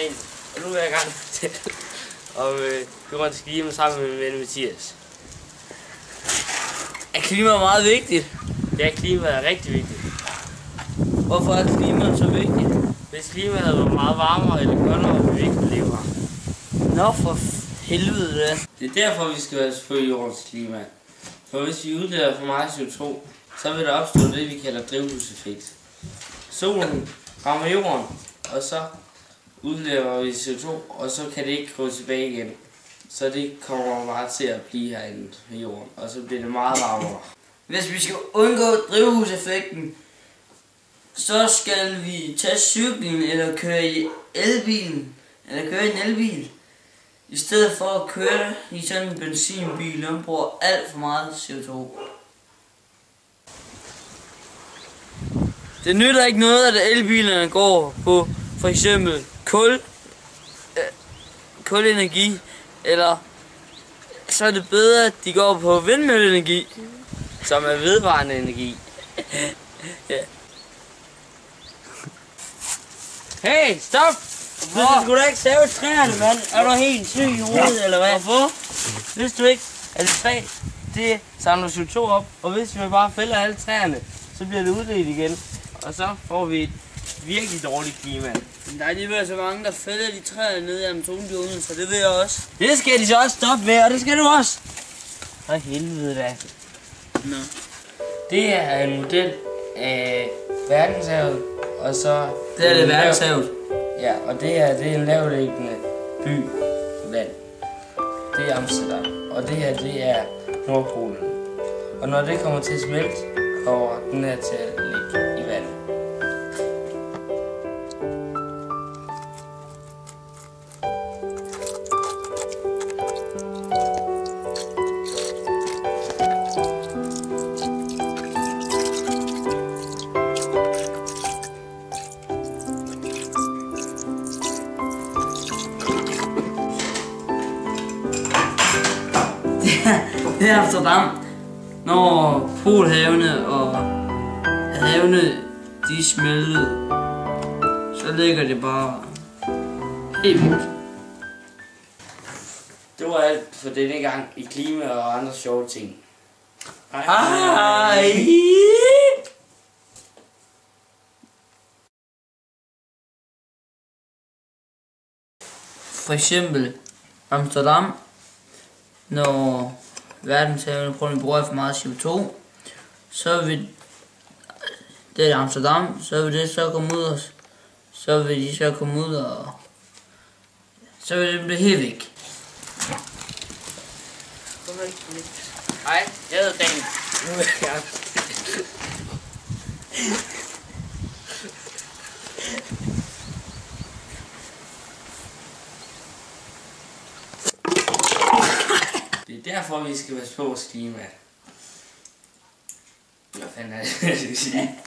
ind, og nu vil jeg gerne fortælle om grønt klima sammen med min ven Mathias. Er klima meget vigtigt? Ja, klima er rigtig vigtigt. Hvorfor er klimaet så vigtigt? Hvis klimaet havde været meget varmere eller koldere, ville vi ikke kunne leve her. Nå for helvede da. Det er derfor, vi skal være på jordens klima. For hvis vi udleder for meget CO2, så vil der opstå det, vi kalder drivhuseffekt. Solen rammer jorden, og så udleder vi CO2, og så kan det ikke gå tilbage igen. Så det kommer bare til at blive herinde på jorden, og så bliver det meget varmere. Hvis vi skal undgå drivhuseffekten, så skal vi tage cyklen eller køre i elbilen, eller køre i en elbil, i stedet for at køre i sådan en benzinbil, der bruger alt for meget CO2. Det nytter ikke noget, at elbilerne går på for eksempel kulenergi, eller så er det bedre, at de går på vindmølleenergi, Som er vedvarende energi. ja. Hey, stop! Du skulle da ikke save træerne, mand. Er du helt syg i hovedet, eller hvad? Hvorfor? Vidste du ikke, at et træ, det samler CO2 op, og hvis vi bare fælder alle træerne, så bliver det udledt igen, og så får vi et virkelig dårligt klima. Men der er alligevel så mange, der fælder de træer nede i Amazonjunglen, så det vil jeg også. Det skal de så også stoppe med, og det skal du også. For helvede da. Nå. Det er en model af verdenshavet, og så... Det er det verdenshavet. Ja, og det er en lavliggende by på land. Det er Amsterdam, og det her, det er Nordpolen. Og når det kommer til at smelte, kommer den her til at ligge i vand. Det er Amsterdam. Når polhavene og havene de smeltede, så ligger det bare helt vildt. Det var alt for denne gang i klima og andre sjove ting. Hej! For eksempel Amsterdam, når verdenshavene bruger for meget CO2, så vil det er Amsterdam, så vil det så komme ud, og så vil de så komme ud, og så vil det blive helt væk. Hej, jeg hedder Dan. Nu vil jeg gerne. Det er derfor, vi skal passe på vores klima. Hvad fanden er det, jeg skal sige?